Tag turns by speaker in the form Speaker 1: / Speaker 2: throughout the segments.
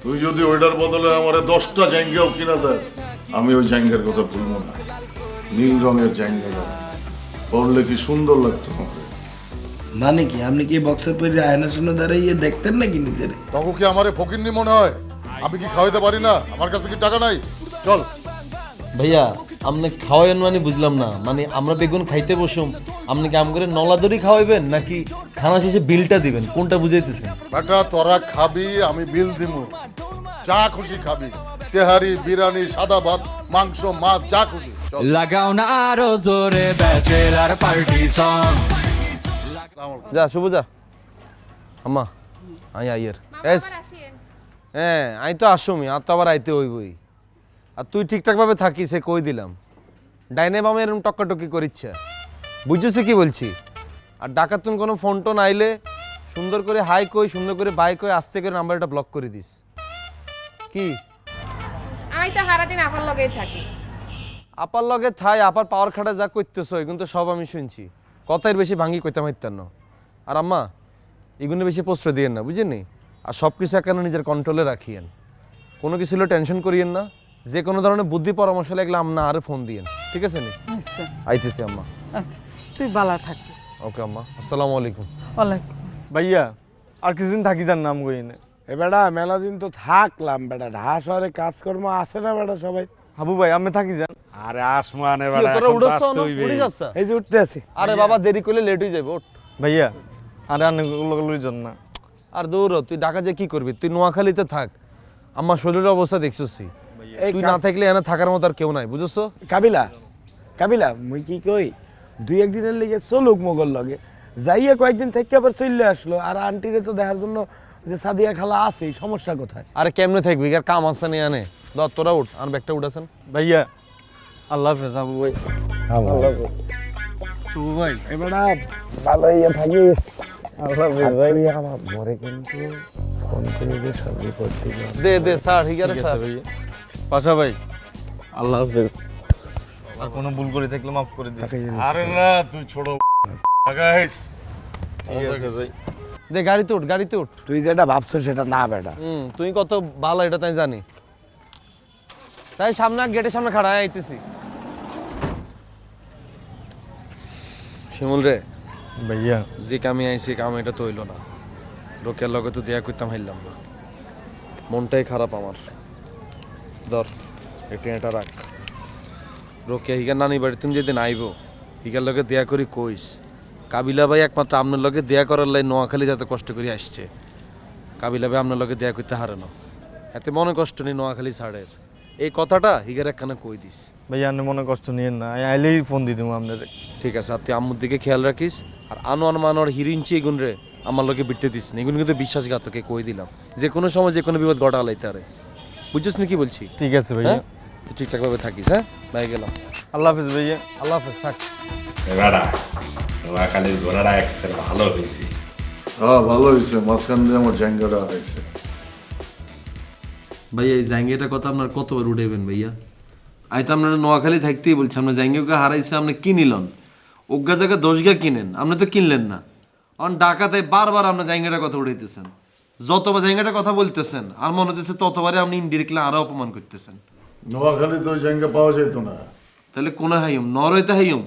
Speaker 1: তুই যদি ওইটার বদলে আমার 10টা জায়গাও কিনা দেস, আমি ওই জায়গার কথা ভুলবো না। নীল রঙের জায়গাটা পড়লে কি সুন্দর লাগতো আমার।
Speaker 2: মানে কি আপনি কি বক্সের পরে আয়নার সামনে দাঁড়িয়ে দেখতেন নাকি নিজেরে?
Speaker 1: তখন কি আমারে ফকিন্নি মনে হয়? আমি কি খাওয়াইতে পারি না? আমার কাছে কি টাকা নাই? চল।
Speaker 3: ভাইয়া আপনি খাওয়াইন মানে বুঝলাম না, মানে আমরা বেগুন খাইতে বসুম আপনি কি আম করে নলাদরি খাওয়াইবেন নাকি খানা শেষে বিলটা দিবেন, কোনটা বুঝাইতেছেন?
Speaker 1: বেটা তোরা খাবি, আমি বিল দিমু। যা খুশি খাবি, তেহারি, বিরিয়ানি, সাদা ভাত, মাংস, মাছ, যা খুশি। চল।
Speaker 4: লাগাও না আরো জোরে ব্যাচেলার পার্টি সং।
Speaker 3: যা শুভ যা আম্মা আই আইয়ের এস। হ্যাঁ আই তো আসুমি, আর তো আবার আইতে হইবই। আর তুই ঠিকঠাক ভাবে থাকিস সে কই দিলাম। ডাইনে বামে এরকম টক্কাটক্কি করিচ্ছে, বুঝছিস কি বলছি? আর ডাকাত তুমি কোনো ফোন টোন আইলে সুন্দর করে হাই কই, সুন্দর করে বাই কই, আস্তে করে নাম্বারটা ব্লক করে দিস। কি
Speaker 5: আমি তো সারাদিন আপার লগেই থাকি।
Speaker 3: আপার লগে থাই, আপার পাওয়ার খাটা যা করতেছ কিন্তু সব আমি শুনছি। কথার বেশি ভাঙ্গি কইতাম হইতাম না। আর আম্মা এগুলো বেশি প্রশ্রয় দিয়েন না, বুঝেননি? আর সব কিছু একান্ন নিজের কন্ট্রোলে রাখিয়েন। কোনো কিছু হলে টেনশন করিয়েন না। যে কোনো ধরনের বুদ্ধি পরামর্শ লাগলে আম্মা আরে ফোন দিয়েন, ঠিক আছে নি?
Speaker 6: আচ্ছা
Speaker 3: আইতেছি আম্মা।
Speaker 6: আচ্ছা তুই বালা থাকিস।
Speaker 3: ওকে আম্মা, আসসালামু আলাইকুম।
Speaker 6: ওয়ালাইকুম আসসালাম।
Speaker 7: ভাইয়া আর কিছুদিন থাকি যান নাম কই না।
Speaker 2: এ বেটা মেলা দিন তো থাকলাম বেটা, ঢাকা শহরে কাজকর্ম আছে না বেটা সবাই?
Speaker 7: হাবু ভাই আমি থাকি যান।
Speaker 8: আরে আসমান
Speaker 3: কি,
Speaker 8: এবার
Speaker 3: তোরা উড়ছ না? উড়ি যাচ্ছ?
Speaker 2: এই যে উঠতে আছি।
Speaker 3: আরে বাবা দেরি করলে লেট হয়ে যাবে, ওঠ।
Speaker 7: ভাইয়া আরে অনেক জন না।
Speaker 3: আর দৌড়, তুই ঢাকা যে কি করবি? তুই নোয়াখালীতে থাক। আমার শরীরের অবস্থা দেখছিস,
Speaker 2: এই
Speaker 3: তুই না থাকলে এনে থাকার মতো আর কেউ নাই, বুঝছো?
Speaker 2: কাবিলা কাবিলা মুই কি কই, দুই একদিনের লেগে চলুক মোগল লগে যাইয়া কয়েকদিন থেকে আবার চলে আসলো। আর আন্টিরে তো দেখার জন্য যে সাদিয়া খালা আছে, সমস্যা কোথায়?
Speaker 3: আরে কেমনে থাকবি, আর কাম আছে নি আনে। ধর তোরা উঠ, আর ব্যাগটা উঠাছেন।
Speaker 7: ভাইয়া আল্লাহ হাফেজ হাবু ভাই। শুভ ভাই
Speaker 2: এবার ভালো ইয়ে থাকিস। ভাই আমার মরে কিন্তু ফোন করে দিয়ে সব রিপোর্ট দিল।
Speaker 3: দে দে স্যার, ঠিক আছে
Speaker 7: ঠিক
Speaker 3: স্যার।
Speaker 7: আছে ভাইয়া। পাশা ভাই আল্লাহ হাফেজ। আর কোনো ভুল করে থাকলে মাফ করে দিন।
Speaker 1: আরে না, তুই ছোট লাগাইস।
Speaker 7: ঠিক আছে ভাই।
Speaker 3: দে গাড়িতে উঠ, গাড়িতে উঠ।
Speaker 2: তুই যেটা ভাবছো সেটা না বেটা।
Speaker 3: তুই কত ভালো এটা তাই জানি। তাই সামনে গেটের সামনে খাড়া আইতেছি। শিমুল রে,
Speaker 7: ভাইয়া
Speaker 3: যে কামে আইছি কাম এটা তো হইল না। রোকের লগে তো দেয়া করতাম, হাইলাম না। মনটাই খারাপ আমার। ধর একটু এটা রাখ। রোকে হিগার নানি বাড়ি তুমি যেদিন আইব, হিগার লগে দেয়া করি কইস কাবিলা ভাই একমাত্র আপনার লগে দেয়া করার লাই নোয়াখালী যাতে কষ্ট করে আসছে। কাবিলা ভাই আপনার লগে দেয়া করতে হারে না, এতে মনে কষ্ট নেই নোয়াখালী ছাড়ের। এই কথাটা হিগার একখানা কই দিস।
Speaker 7: ভাইয়া আপনি মনে কষ্ট নিয়েন না, আমি আইলেই ফোন দিয়ে দেবো আপনার।
Speaker 3: ঠিক আছে, আর তুই আম্মুর দিকে খেয়াল রাখিস। আর আনোয়ার মানোয়ার হিরিঞ্চি এগুন রে আমার লগে বিটতে দিস না, এগুন কিন্তু বিশ্বাসঘাতকে কই দিলাম। যে কোনো সময় যে কোনো বিপদ ঘটা লাইতে পারে, বুঝছিস না কি বলছি?
Speaker 7: ঠিক আছে ভাইয়া।
Speaker 3: হ্যাঁ তুই ঠিকঠাকভাবে থাকিস। হ্যাঁ বাই গেলাম।
Speaker 7: আল্লাহ হাফেজ ভাইয়া।
Speaker 3: আল্লাহ হাফেজ, থাক।
Speaker 8: এবারা নোয়াখালীর ঘোড়াটা এক্সের ভালো হয়েছে।
Speaker 1: হ্যাঁ ভালো হয়েছে, মাঝখান দিয়ে আমার জায়গাটা হারাইছে।
Speaker 3: ভাইয়া এই জাঙ্গিয়াটার কথা আপনার কতবার উঠাইবেন ভাইয়া? আই তো আপনার নোয়াখালী থাকতেই বলছি, আপনার জাঙ্গিয়াকে হারাইছে, আপনি কি নিলেন? অজ্ঞা জায়গা 10 গা কিনেন, আপনি তো কিনলেন না। অন ডাকাতে বারবার আপনার জায়গাটার কথা উঠাইতেছেন। যতবার জায়গাটার কথা বলতেছেন আর মনে হচ্ছে ততবারে আপনি ইনডিরেক্টলি আরো অপমান করতেছেন।
Speaker 1: নোয়াখালী তো ওই জায়গা পাওয়া যেত না।
Speaker 3: তাহলে কোনে হাইম নরইতে হাইম,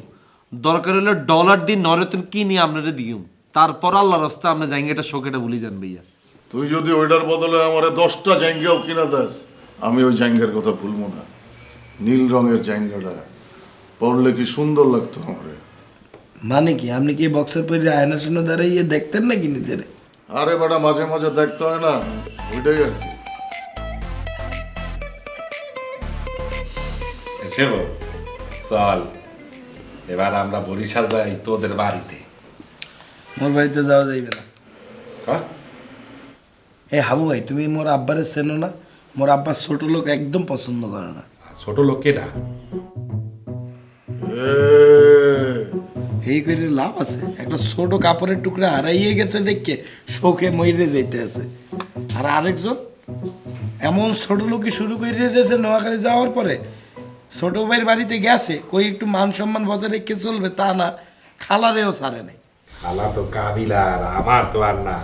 Speaker 3: দরকার হলে ডলার দিন নরতন কি নিয়ে আপনারা দিউম, তারপর আল্লাহ রাস্তা আপনার জায়গাটা শোকেটা ভুলে যান ভাইয়া।
Speaker 1: তুই যদি ওইটার বদলে আমার 10টা জায়গাও কিনা দেস, আমি ওই জায়গার কথা ভুলবো না। নীল রঙের জায়গাটা পড়লে কি সুন্দর লাগতো আমার।
Speaker 2: মানে কি আপনি কি বক্সের পরে আয়নার সামনে দাঁড়িয়ে দেখতেন নাকি নিজেরে?
Speaker 1: আরে বেটা মাঝে মাঝে দেখতে হয় না, ওইটাই আর কি।
Speaker 8: এসেব চল এবার আমরা বরিশাল যাই তোদের বাড়িতে।
Speaker 2: মোর বাড়িতে যাওয়া যাইবে না।
Speaker 8: হ্যাঁ
Speaker 2: এই হাবু ভাই তুমি মোর আব্বারে চেনো না? মোর আব্বা ছোট লোক একদম পছন্দ করে না।
Speaker 8: ছোট লোক কেডা?
Speaker 2: এই করে লাভ আছে? একটা ছোট কাপড়ের টুকরা হারাইয়ে গেছে দেখে শোকে মইরে যাইতে আছে। আর আরেকজন এমন ছোট লোকই শুরু করে দিয়েছে নোয়াখালী যাওয়ার পরে। ছোট ভাইয়ের বাড়িতে গেছে, কই একটু মান সম্মান বজায় রেখে চলবে তা না, খালারেও ছাড়ে নাই।
Speaker 8: খালা তো কাবিলার, আমার তো আর না।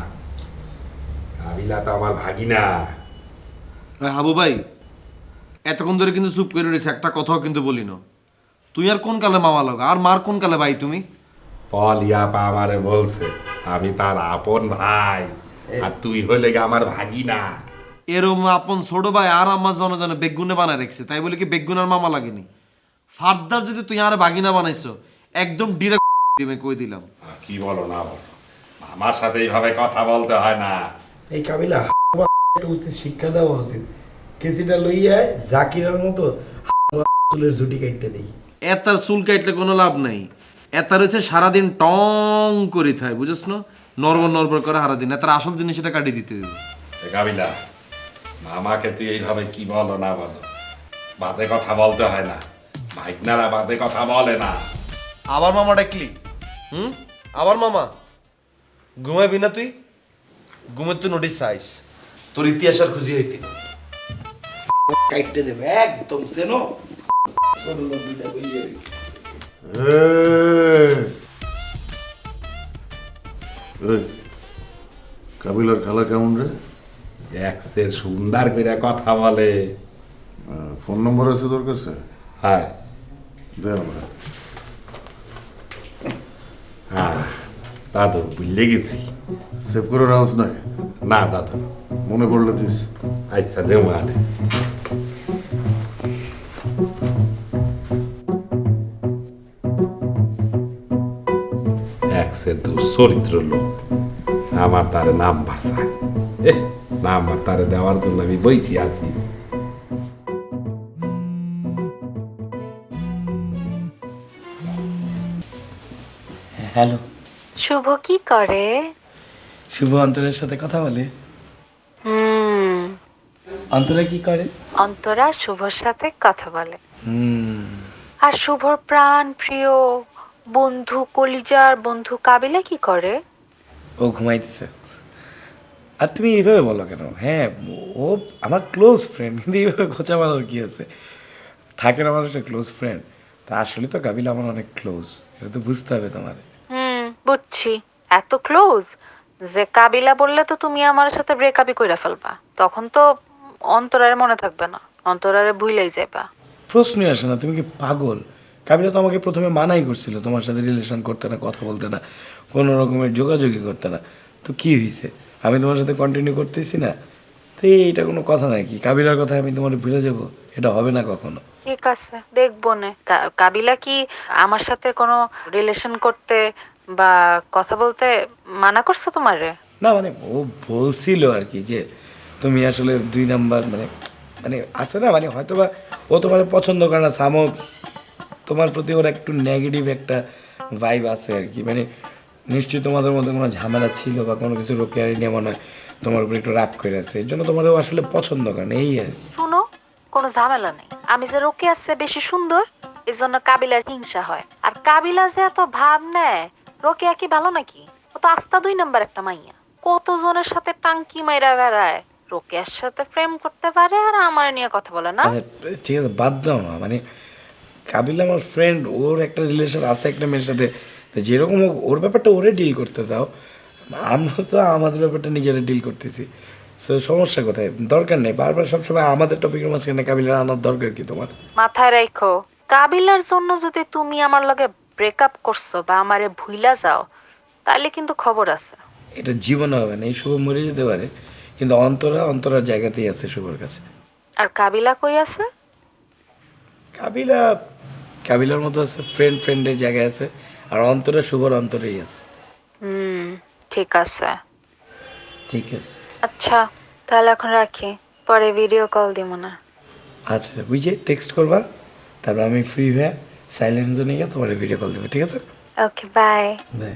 Speaker 8: কাবিলা তো আমার ভাগিনা।
Speaker 3: হাবু ভাই এতক্ষণ ধরে কিন্তু চুপ করে রয়েছে, একটা কথাও কিন্তু বলি না। তুই আর কোন কালে মামা লাগা আর মার কোন কালে ভাই তুমি?
Speaker 8: পল ইয়াপা আমারে বলছে আমি তার আপন ভাই, আর তুই হইলে গিয়ে আমার ভাগিনা।
Speaker 3: এরম আপন ছোট ভাই আর আমার জনজনে বেগুনে বানায় রাখছে, তাই বলে কি বেগুনার মামা লাগেনি? ফার্দার যদি তুই আর বাগিনা বানাইছো একদম ডিরেক্ট দিবে কই দিলাম।
Speaker 8: কি বলো না বলো, আমার সাথে এইভাবে কথা বলতে হয় না।
Speaker 2: এই কাবিলা একটা উচিত শিক্ষা দেওয়া উচিত। কেসিটা লইয়া জাকিরের মতো চুলের ঝুটি কাটতে দেই।
Speaker 3: এতার চুল কাটলে কোনো লাভ নাই। এতার হচ্ছে সারাদিন টং করে থাকে, বুঝছ না? নরবর নরবর করে সারাদিন। এতার আসল জিনিস এটা কাটিয়ে দিতে হইব।
Speaker 8: কাবিলা, মামাকে তুই এইভাবে কি বলো না বলো, বাদে কথা বলতে হয় না। ভাইগনারা বাদে কথা বলে না।
Speaker 3: আবার মামা ডাকলি? আবার মামা? ঘুমাবি না তুই? ঘুমের তুই নোটিস চাইস, তোর ইতিহাস আর খুঁজি হইতে
Speaker 2: কাটতে দেবে একদম সেনো।
Speaker 1: এই, কাবিলার খালা কেমন রে?
Speaker 8: এক্সের সুন্দর করে কথা বলে।
Speaker 1: ফোন নম্বর আছে তোর কাছে?
Speaker 8: হ্যাঁ
Speaker 1: দে আমরা।
Speaker 8: হ্যাঁ দাদু, বুঝলে গেছি।
Speaker 1: সেভ করে রাখস নাই?
Speaker 8: না দাদু,
Speaker 1: মনে পড়লে দিস।
Speaker 8: আচ্ছা দেবো আরে। এক্সের দুঃচরিত্র লোক আমার তারে নাম্বার চায়। নাম্বার তারে দেওয়ার জন্য আমি বইছি আছি।
Speaker 2: হ্যালো,
Speaker 9: শুভ কি করে?
Speaker 2: শুভ অন্তরের সাথে কথা বলে।
Speaker 9: হুম,
Speaker 2: অন্তরা কি করে?
Speaker 9: অন্তরা শুভর সাথে কথা বলে।
Speaker 2: হুম,
Speaker 9: আর শুভর প্রাণ প্রিয় বন্ধু, কলিজার বন্ধু কাবিলা কি করে?
Speaker 2: ও ঘুমাইতেছে। আর তুমি এইভাবে বলো কেন? হ্যাঁ, ও আমার ক্লোজ ফ্রেন্ড, কিন্তু এইভাবে খোঁচা মারার কি আছে? থাকে না মানুষের ক্লোজ ফ্রেন্ড, তা আসলে তো কাবিলা আমার অনেক ক্লোজ, এটা তো বুঝতে হবে তোমার।
Speaker 9: বুঝছি, এত ক্লোজ যে কাবিলা বললে তো তুমি আমার সাথে ব্রেকআপই কইরা ফেলবা, তখন তো অন্তরারে মনে থাকবে না, অন্তরারে ভুইলাই যাইবা।
Speaker 2: প্রশ্নই আসে না, তুমি কি পাগল? কাবিলা তো আমাকে প্রথমে মানাই করছিল তোমার সাথে রিলেশন করতে না, কথা বলতে না, কোনো রকমের যোগাযোগই করতে না। তো কি হয়েছে? আমি তোমার সাথে কন্টিনিউ করতেছি না, তো এইটা কোনো কথা নাকি? কাবিলার কথা আমি তোমার ভুলে যাব? এটা হবে না কখনো।
Speaker 9: ঠিক আছে, দেখবো না। কাবিলা কি আমার সাথে কোনো রিলেশন করতে বা কথা বলতে মানা করছে তোমারে?
Speaker 2: না মানে ও বলছিল আর কি যে তুমি আসলে 2 নাম্বার, মানে মানে আছে না, মানে হয়তো বা ও তোমার পছন্দ করে না, সামো তোমার প্রতি ওর একটু নেগেটিভ একটা ভাইব আছে আর কি। মানে নিশ্চয়ই তোমাদের মধ্যে কোনো ঝামেলা ছিল বা কোনো কিছু রোকেয়ারি নিয়ে মনে হয় তোমার উপর একটু রাগ করে আছে, এই জন্য তোমার ও আসলে পছন্দ করে না, এই আর কি।
Speaker 9: শুনো, কোনো ঝামেলা নেই। আমি যে রোকে আছে বেশি সুন্দর, এই জন্য কাবিলার হিংসা হয়। আর কাবিলা যে এত ভাব নেয়, রোকেয়া কি ভালো নাকি? ও তো আস্তা 2 নাম্বার একটা মাইয়া, কতজনের সাথে টাঙ্কি মাইরা বেড়ায়, রোকেয়ার সাথে প্রেম করতে পারে আর আমার নিয়ে কথা বলে না।
Speaker 2: আচ্ছা ঠিক আছে, বাদ দাও না। মানে কাবিলা আমার ফ্রেন্ড, ওর একটা রিলেশন আছে একটা মেয়ের সাথে, তো যেরকম ওর ব্যাপারটা ওরে ডিল করতে দাও, আমরা তো আমাদের ব্যাপারটা নিজেরা ডিল করতেছি। সো সমস্যা কোথায়? দরকার নেই বারবার সবসময় আমাদের টপিকের মাঝখানে কাবিলার আনার দরকার কি তোমার?
Speaker 9: মাথায় রাখো, কাবিলার জন্য যদি তুমি আমার লগে ব্রেকআপ করছো বা আমারে ভুইলা যাও, তাহলে কিন্তু খবর আছে।
Speaker 2: এটা জীবনে হবে না, এই শুভ মরে যেতে পারে, কিন্তু অন্তরার জায়গাতেই আছে শুভর কাছে।
Speaker 9: আর কাবিলা কই আছে?
Speaker 2: কাবিলার মতো আছে, ফ্রেন্ডের জায়গায় আছে, আর অন্তরা শুভর অন্তরেই আছে।
Speaker 9: ঠিক আছে।
Speaker 2: ঠিক আছে,
Speaker 9: আচ্ছা তাহলে এখন রাখি, পরে ভিডিও কল দিব না।
Speaker 2: আচ্ছা বুঝে টেক্সট করবা, তারপর আমি ফ্রি হয়ে সাইলেন্ট জোনে গিয়ে তোমার ভিডিও কল দেবো, ঠিক আছে?
Speaker 9: ওকে, বাই।
Speaker 2: বাই।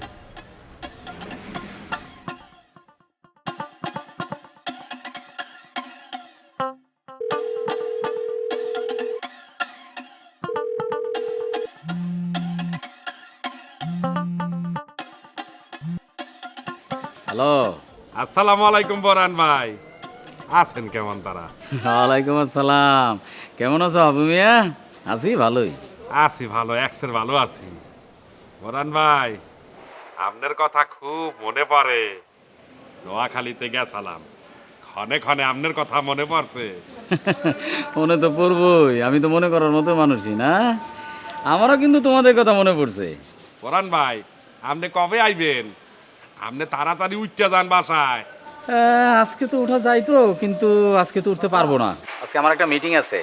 Speaker 4: হ্যালো,
Speaker 8: আসসালামু আলাইকুম বরান ভাই, আছেন কেমন তারা?
Speaker 4: ওয়ালাইকুম আসসালাম। কেমন আছো আবু মিয়া? আছি ভালোই।
Speaker 8: আছি ভালো, এক্সের ভালো আছি। বরান ভাই, আপনার কথা খুব মনে পড়ে। নোয়াখালীতে গেছিলাম, ক্ষণে ক্ষণে আপনার কথা মনে পড়ছে।
Speaker 4: মনে তো পড়বই, আমি তো মনে করার মতো মানুষই না। আমারও কিন্তু তোমাদের কথা মনে পড়ছে।
Speaker 8: পরান ভাই, আপনি কবে আইবেন? আপনি তাড়াতাড়ি উঠতে যান বাসায়।
Speaker 4: আজকে তো ওঠা যায় তো, কিন্তু আজকে তো উঠতে পারবো না। আজকে আমার একটা মিটিং আছে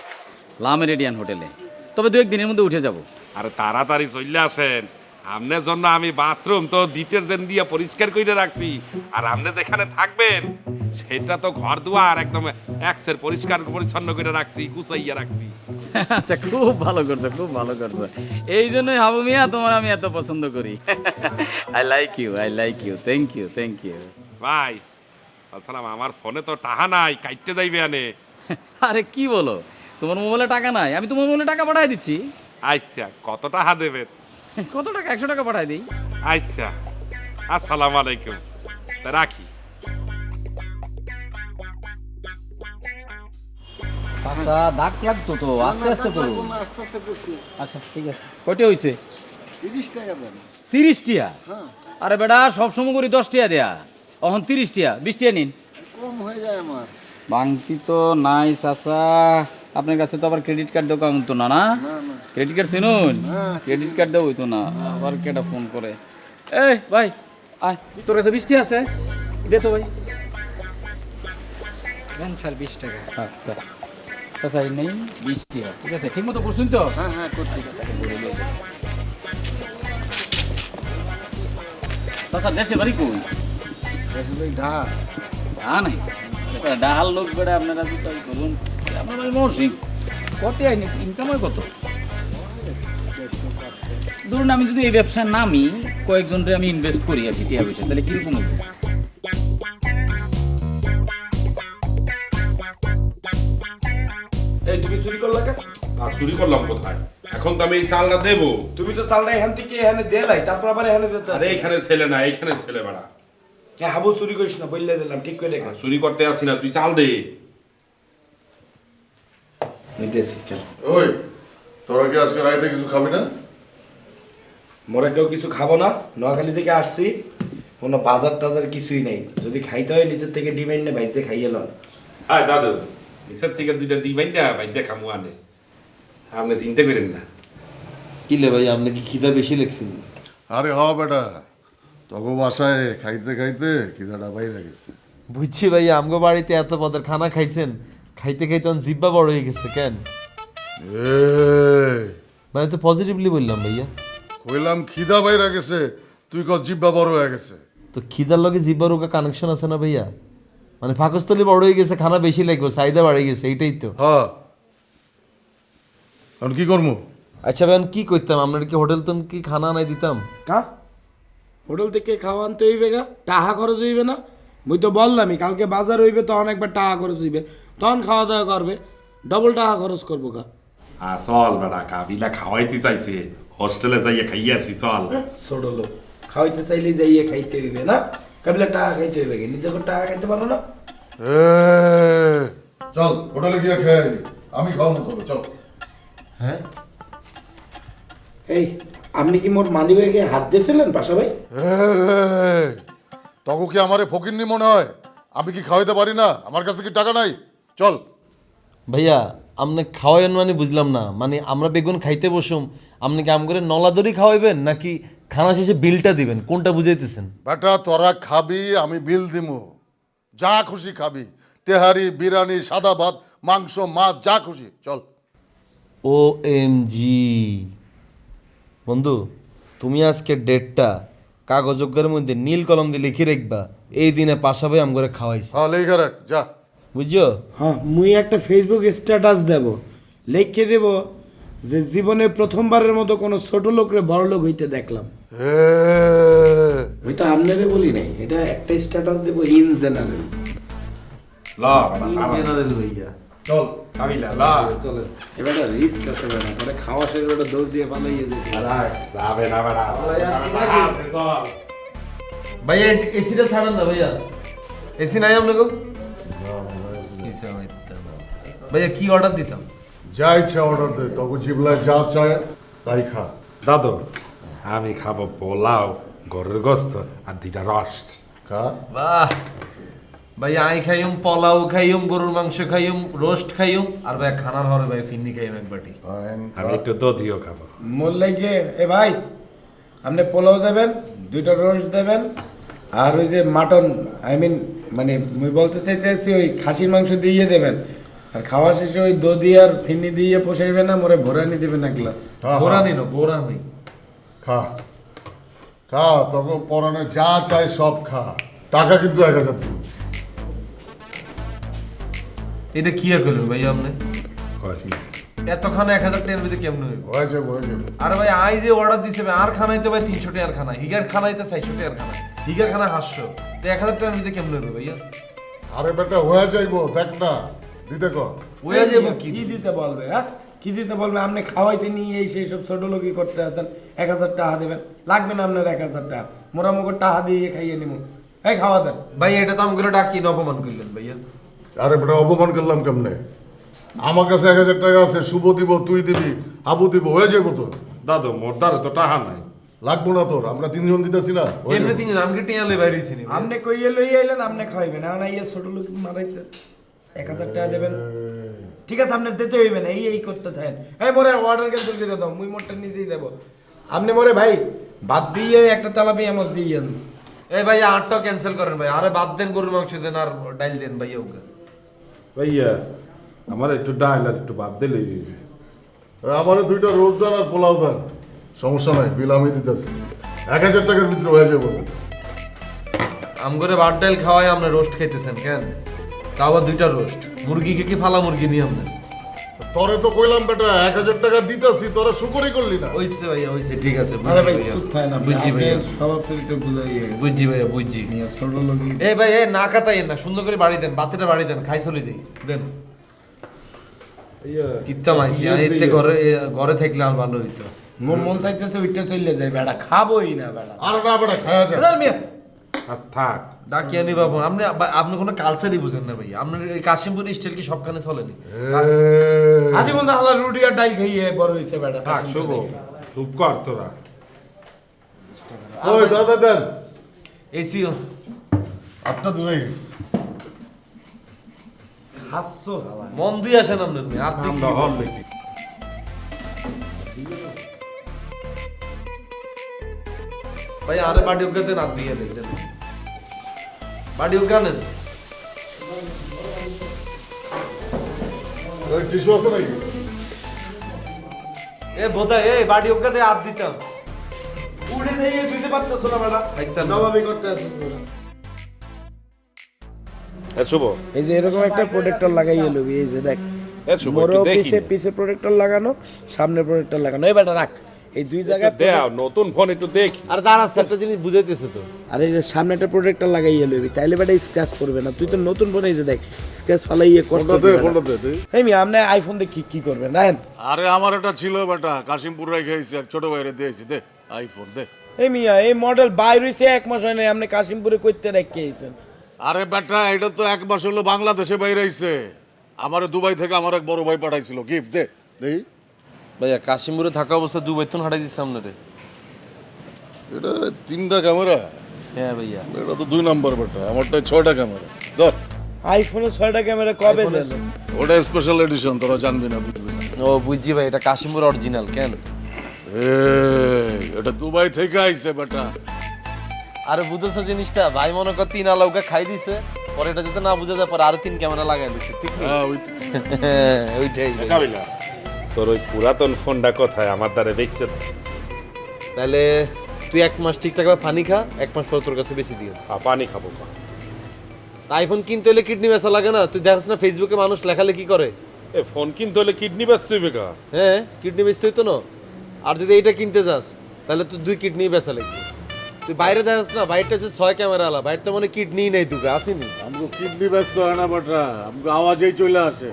Speaker 4: লামেরিডিয়ান হোটেলে, তবে 2-1 দিনের মধ্যে উঠে যাব।
Speaker 8: আরে তাড়াতাড়ি চলে আসেন, আপনার জন্য আমি বাথরুম তো ডিটারজেন্ট দিয়ে পরিষ্কার করে রাখছি। আর আপনি যেখানে থাকবেন সেটা তো ঘর দুয়ার একদম এক্সের পরিষ্কার পরিচ্ছন্ন করে রাখছি, গুছাইয়া রাখছি।
Speaker 4: আচ্ছা, খুব ভালো করছো, খুব ভালো করছো। এই জন্যই হাবু মিয়া তোমার আমি এত পছন্দ করি। I like you, I like you. Thank you, thank you.
Speaker 8: ভাই বলছিলাম আমার ফোনে তো টাকা নাই, কাইটতে যাইবে আনে।
Speaker 4: আরে কি বলো, তোমার মোবাইলে টাকা নাই? আমি তোমার মোবাইলে টাকা পাঠাই দিচ্ছি।
Speaker 8: আচ্ছা, কত টাকা দেবেন?
Speaker 4: কত টাকা? 100 টাকা পাঠাই দিই।
Speaker 8: আচ্ছা, আসসালামু আলাইকুম, তা রাখি।
Speaker 4: আচ্ছা, দাগ লাগতো তো, আস্তে আস্তে করো। আচ্ছা ঠিক আছে। কয়টা হইছে?
Speaker 10: 30 টাকা দেন।
Speaker 4: 30 টিয়া? আরে বেটা, সব সময় করি 10 টিয়া দেয়া, এখন 30 টিয়া। 20 টিয়া নিন।
Speaker 10: কম হয়ে যায় আমার।
Speaker 4: বাংতি তো নাই চাচা, আপনার কাছে তো আবার ক্রেডিট কার্ড দোকান তো না? না, ক্রেডিট কার্ড চিনুন? ক্রেডিট কার্ড দেওয়া হইতো না। আবার কেটা ফোন করে, এই ভাই আয়, তোর কাছে 20 টিয়া আছে? দে তো ভাই।
Speaker 2: দেন স্যার 20 টাকা।
Speaker 4: আচ্ছা চাচা, এই নেই 20 টিয়া। ঠিক আছে, ঠিক মতো করছুন তো?
Speaker 10: হ্যাঁ হ্যাঁ করছি।
Speaker 4: চাচা দেশে বাড়ি কই?
Speaker 10: ঢাক।
Speaker 4: নাই ডাহাল লোক বেড়ে আপনারা করুন। আপনার বাড়ি মহসিং কত ইনকাম হয় কত? ধরুন আমি যদি এই ব্যবসায় নামি, কয়েকজনরে আমি ইনভেস্ট করি আর কি টিয়া পয়সা, তাহলে কিরকম হবে?
Speaker 2: এই তুমি চুরি করলা কেন?
Speaker 8: আর চুরি করলাম কোথায়? এখন তো আমি এই চালটা দেবো।
Speaker 2: তুমি তো চালটা এখান থেকে এখানে দেলাই, তারপর আবার এখানে দিতে।
Speaker 8: আরে এখানে ছেলে না, এখানে ছেলে বেড়া।
Speaker 2: হাবু চুরি করিস না, বললে দিলাম, ঠিক করে রেখে।
Speaker 8: চুরি করতে আসি না, তুই চাল দে।
Speaker 2: নিতেছি, চল।
Speaker 1: ওই, তোরা কি আজকে রাইতে কিছু খাবি না?
Speaker 2: মোরা কেউ কিছু খাবো না, নোয়াখালী থেকে আসছি, কোনো বাজার টাজার কিছুই নেই। যদি খাইতে হয় নিচের থেকে ডিমাইন নে ভাইসে খাইয়ে লন।
Speaker 8: আয় দাদু, নিচের থেকে 2টা দিবেন না, ভাইজা খামু আনে। আপনি চিন্তা করেন না।
Speaker 7: কি লে ভাই, আপনি কি খিদা বেশি লাগছিল?
Speaker 1: আরে হ বেটা, তগো বাসায় খাইতে খাইতে খিদাটা বাইরে গেছে।
Speaker 7: বুঝছি ভাই, আমগো বাড়িতে এত পদের খানা খাইছেন, খাইতে খাইতে জিব্বা বড় হয়ে গেছে কেন?
Speaker 1: এই,
Speaker 7: মানে তো পজিটিভলি বললাম ভাইয়া।
Speaker 1: কইলাম খিদা বাইরে গেছে, তুই কস জিব্বা বড় হয়ে গেছে।
Speaker 7: তো খিদার লগে জিব্বার ওকা কানেকশন আছে না ভাইয়া? মানে ফাঁকস্থলি বড় হয়ে গেছে, খানা বেশি লাগবে, চাহিদা বাড়ে গেছে, এইটাই তো।
Speaker 1: হ্যাঁ, এখন কি করবো?
Speaker 7: আচ্ছা ভাই, কি করতাম? আপনার কি হোটেল তো কি খানা নাই দিতাম?
Speaker 2: কা হোটেল থেকে খাওয়া আনতে হইবে গা, টাকা খরচ হইবে না? মুই তো বললামই, কালকে বাজার হইবে, তখন একবার টাকা খরচ হইবে, তখন খাওয়া দাওয়া করবে, ডবল টাকা খরচ করবো কা।
Speaker 8: চল বেড়া, কাবিলা খাওয়াইতে চাইছে, হোস্টেলে যাইয়ে খাইয়ে আসি, চল।
Speaker 2: ছোট লোক, খাওয়াইতে চাইলে যাইয়ে খাইতে হইবে না? কাবিলা টাকা খাইতে হইবে কি? নিজে করে টাকা খাইতে পারো না?
Speaker 1: চল হোটেলে গিয়ে খেয়ে আই। আমি খাওয়াবো তোকে, চল।
Speaker 2: হ্যাঁ, এই আপনি কি মোর মানি ব্যাগে হাত দিয়েছিলেন পাশা ভাই?
Speaker 1: তখন কি আমারে ফকিরনি মনে হয়? আমি কি খাওয়াইতে পারি না? আমার কাছে কি টাকা নাই? চল।
Speaker 7: ভাইয়া, আপনি খাওয়াইন মানে বুঝলাম না। মানে আমরা বেগুন খাইতে বসুম, আপনি কি আম করে নলাদরি খাওয়াইবেন নাকি খানা শেষে বিলটা দিবেন? কোনটা বুঝাইতেছেন?
Speaker 1: বেটা তোরা খাবি, আমি বিল দিমু। যা খুশি খাবি, তেহারি, বিরিয়ানি, সাদা ভাত, মাংস, মাছ, যা খুশি, চল।
Speaker 7: OMG বন্ধু, তুমি আজকে ডেটটা কাগজের মধ্যে নীল কলম দিয়ে লিখে রাখবা, এই দিনে পাশা ভাই আম করে খাওয়াইছে।
Speaker 1: হ্যাঁ, লেখা রাখ, যা।
Speaker 7: বুঝছো?
Speaker 2: হ্যাঁ, মুই একটা ফেসবুক স্ট্যাটাস দেব, লিখে দেব যে জীবনে প্রথমবারের মতো কোনো ছোট লোকরে বড় লোক হইতে দেখলাম। ওইটা আপনারে বলি নাই, এটা একটা স্ট্যাটাস দেব ইন জেনারেল।
Speaker 8: ল
Speaker 7: জেনারেল ভাইয়া,
Speaker 1: চল।
Speaker 8: কাবিলা ল।
Speaker 2: চলে এবার রিস্ক আছে বেটা, পরে খাওয়া শেষ বেটা দৌড় দিয়ে পালাইয়ে যেতে।
Speaker 8: যাবে না বেড়া, চল।
Speaker 7: ভাইয়া এসিটা ছাড়েন না ভাইয়া, এসি নাই আপনাকে? ভাইয়া কি অর্ডার দিতাম?
Speaker 1: যা ইচ্ছা অর্ডার দে, তখন জিবলায় যা চায় তাই খা।
Speaker 8: দাদু, আমি খাবো পোলাও, গরুর গোস্ত আর 2টা রস্ট।
Speaker 1: খা।
Speaker 7: বাহ, ভাই আই খাইম, পোলাও খাইম, গরুর মাংস খাইম, রোস্ট খাইম, আর ভাই খানার হরে ভাই ফিন্নি খাইম এক বাটি।
Speaker 8: আমি একটু দধিও খাবো।
Speaker 2: মোল্লাই গিয়ে এ ভাই আপনি পোলাও দেবেন, 2টা রোস্ট দেবেন, আর ওই যে মাটন মানে মুই বলতে চাইতেছি ওই খাসির মাংস দিয়ে দেবেন, আর খাওয়া শেষে ওই দধি আর ফিন্নি দিয়ে পোষাইবে না, মোরে ভরানি দেবেন এক গ্লাস।
Speaker 7: বোরানি না, বোরানি।
Speaker 1: খা খা, তখন পরানে যা চাই সব খা, টাকা কিন্তু 1000 দিন।
Speaker 7: এটা কি আর করলেন ভাই আপনি?
Speaker 8: কয় কি?
Speaker 7: এত খানা 1000 টাকার ভিতরে কেমনে হইব?
Speaker 1: হয়ে যাবে, হয়ে যাবে।
Speaker 7: আরে ভাই আই যে অর্ডার দিছে ভাই, আর খানাইতে ভাই 300 টাকার খানা, হিগার খানাইতে 400 টাকার খানা, হিগার খানা 800, তো 1000 টাকার ভিতরে কেমনে হইব ভাইয়া?
Speaker 1: আরে বেটা হয়ে যাইবো, দেখ না দিতে কর।
Speaker 7: ওয়া যাবো কি?
Speaker 2: কি দিতে বলবে? হ্যাঁ কি দিতে বলবে? আপনি খাওয়াইতে নিয়ে এই সেই সব ছোট লোকই করতে আছেন, 1000 টাকা দেবেন, লাগবে না আপনার 1000 টাকা, মোরা মুখ টাকা দিয়ে খাইয়ে নিব। এই খাওয়া দেন
Speaker 7: ভাই এটা তো আমগুলো ডাকি অপমান করলেন ভাইয়া।
Speaker 1: আরে বেটা অপমান করলাম কেমনে? আমার কাছে 1000 টাকা আছে, শুভ দিব, তুই দিবি, আবু দিব, হয়ে যাবো তো।
Speaker 8: দাদু মোর দ্বারা তো টাকা নাই।
Speaker 1: লাগবো না তোর, আমরা 3 জন দিতেছি না, হয়ে
Speaker 7: কেমনে
Speaker 1: যাবে।
Speaker 7: দিন আমকে টিয়ালে বাইরে চিনি।
Speaker 2: আপনি কইয়ে লই আইলেন, আপনি খাইবেন, না না ইয়ে ছোট লোক মারাইতে 1000 টাকা দেবেন। ঠিক আছে আপনার দিতে হইবে না, এই করতে থাকেন। এই মোরে অর্ডার ক্যান্সেল করে দাও, মুই মোরটা নিজেই দেব। আপনি মোরে ভাই বাদ দিয়ে একটা তেলাপিয়া মাছ দিয়েন।
Speaker 7: এই ভাই আটটাও ক্যান্সেল করেন ভাই, আরে বাদ দেন, গরুর মাংস দেন আর ডাইল দেন ভাইয়া ওকে।
Speaker 8: ভাইয়া আমার একটু ডাল আর একটু ভাত দিলে হয়েছে।
Speaker 1: আমারও 2টা রোজ দেন আর পোলাও দেন, সমস্যা নাই, বিল আমি দিতেছি। 1000 টাকার ভিতরে হয়ে যাবো।
Speaker 7: আমগরে ভাত ডাইল খাওয়াই আপনি রোস্ট খাইতেছেন কেন? তাও আবার 2টা রোস্ট, মুরগিকে কি ফালা মুরগি নিয়ে আপনি?
Speaker 1: তোরে তো কইলাম বেটা 1000 টাকা দিতেছি, তোরা শুকরই করলি না।
Speaker 7: ওইছে ভাইয়া ওইছে, ঠিক আছে
Speaker 2: আরে
Speaker 7: বুঝছি
Speaker 2: ভাই
Speaker 7: ভাইয়া।
Speaker 2: চুপ থাকেন আপনি,
Speaker 7: বুঝছি ভাইয়া,
Speaker 2: আপনার স্বভাব চরিত্র বুঝাই গেছে।
Speaker 7: বুঝছি ভাইয়া বুঝছি।
Speaker 2: মিয়া ছোট লোকই
Speaker 7: এই ভাই এ না কাতাইয়েন না, সুন্দর করে বাড়ি দেন, বাতিটা বাড়ি দেন, খাই চলে যাই দেন। কিত্তা মাইছি আর এতে ঘরে থাকলে আর ভালো হইতো।
Speaker 2: মোর মন চাইতেছে ওইটা চলে যায়, বেটা খাবোই না বেটা।
Speaker 1: আরে না বেটা খাওয়া যায়।
Speaker 2: দাদা মিয়া
Speaker 8: আর থাক।
Speaker 7: ডাকিয়া নি বাবু, আপনি কোনো কালচারই বুঝেন না ভাই। আপনার এই কাশিমপুর স্টাইল কি সবখানে চলেনি?
Speaker 2: আজীবন হালা রুটি আর ডাল খাইয়ে বড় হইছে বেটা।
Speaker 8: থাক শুভ, চুপ কর তোরা।
Speaker 1: ওই দাদা দেন,
Speaker 7: এসি
Speaker 1: 8টা দূরে।
Speaker 2: হাসছো হালা।
Speaker 7: মন দিয়ে আসেন আপনার মেয়ে, আর দেখি
Speaker 8: আমরা হল দেখি।
Speaker 7: ভাই আরে বাড়ি উগাতে না দিয়ে দেন, বাড়ি উগানেন।
Speaker 1: ওই টিস্যু আছে নাকি?
Speaker 7: এ বোধা এই বাড়ি উগাতে হাত দিতাম।
Speaker 2: উড়ে যাইয়ে দিতে পারতেছো না বেটা,
Speaker 7: একদম
Speaker 2: নবাবি করতে আছিস বেটা।
Speaker 8: এ শুভ,
Speaker 2: এই যে এরকম একটা প্রোটেক্টর লাগাইয়ে লবি, এই যে দেখ
Speaker 8: এ শুভ
Speaker 2: মোরও
Speaker 8: একটু দেখি।
Speaker 2: পিছে প্রোটেক্টর লাগানো, সামনে প্রোটেক্টর লাগানো। এই বেটা রাখ, এই দুই জায়গায়
Speaker 8: দেও নতুন ফোন একটু দেখি।
Speaker 7: আর দাঁড়া একটা জিনিস বুঝাইতেছে তো।
Speaker 2: আর এই যে সামনে একটা প্রোটেক্টর লাগাইয়ে লবি, তাইলে বেটা স্ক্র্যাচ পড়বে না। তুই তো নতুন ফোন, এই যে দেখ স্ক্র্যাচ ফালাইয়ে করতে
Speaker 1: ফোনটা দে, ফোনটা দে তুই।
Speaker 2: এই মি আপনি আইফোন দিয়ে কি করবেন রাখেন।
Speaker 1: আরে আমার একটা ছিল বেটা, কাশিমপুর রেখে আইছি, এক ছোট ভাইরে দিয়েছি, দে আইফোন দে।
Speaker 2: এই মিয়া এই মডেল বাইর হইছে 1 মাস হয় নাই, আপনি কাশিমপুরে কইতে রেখে আইছেন।
Speaker 1: আরে বেটা এটা তো 1 মাস হলো বাংলাদেশে বাইরে আইছে। আমার দুবাই থেকে আমার এক বড় ভাই পাঠাইছিল গিফট, দে দেই।
Speaker 7: ভাইয়া কাশিমপুরে থাকা অবস্থা দুবাই তো হাঁটাই দিচ্ছে আপনারে।
Speaker 1: এটা 3টা ক্যামেরা,
Speaker 7: হ্যাঁ ভাইয়া।
Speaker 1: এটা তো 2 নাম্বার বেটা, আমারটা 6টা ক্যামেরা। ধর
Speaker 2: আইফোনে 6টা ক্যামেরা কবে দিল?
Speaker 1: ওটা স্পেশাল এডিশন, তোরা জানবি না বুঝবি না।
Speaker 7: ও বুঝছি ভাই, এটা কাশিমপুর অরিজিনাল কেন?
Speaker 1: এটা দুবাই থেকে আইছে বেটা।
Speaker 7: আরে বুঝেছো জিনিসটা ভাই, মনে কর 3 আলাউকে খাই দিছে, পরে এটা যাতে না বুঝা যায়, পরে আরো 3 ক্যামেরা লাগাই দিছে, ঠিক না?
Speaker 1: হ্যাঁ
Speaker 7: ওইটাই ভাই।
Speaker 8: কাবিলা তোর ওই পুরাতন ফোনটা কোথায়? আমার দ্বারা দেখছে।
Speaker 7: তাহলে তুই 1 মাস ঠিকঠাক ভাবে পানি খা, 1 মাস পর তোর কাছে বেশি দিও।
Speaker 8: পানি খাবো।
Speaker 7: আইফোন কিনতে হলে কিডনি বেচা লাগে না? তুই দেখছ না ফেসবুকে মানুষ লেখালেখি করে।
Speaker 8: এ ফোন কিনতে হলে কিডনি ব্যস্ত হইবে কা?
Speaker 7: হ্যাঁ কিডনি বেচতে হইতো না। আর যদি এইটা কিনতে যাস তাহলে তুই 2 কিডনি বেচা লাগবে। তুই বাইরে দেখছ না, বাইরটা হচ্ছে 6 ক্যামেরা আলা, বাইরটা মানে কিডনি নাই, তুই আসেনি।
Speaker 1: আমগো কিডনি ব্যস্ত হয় না বেটা, আমগো আওয়াজেই চলে আসে।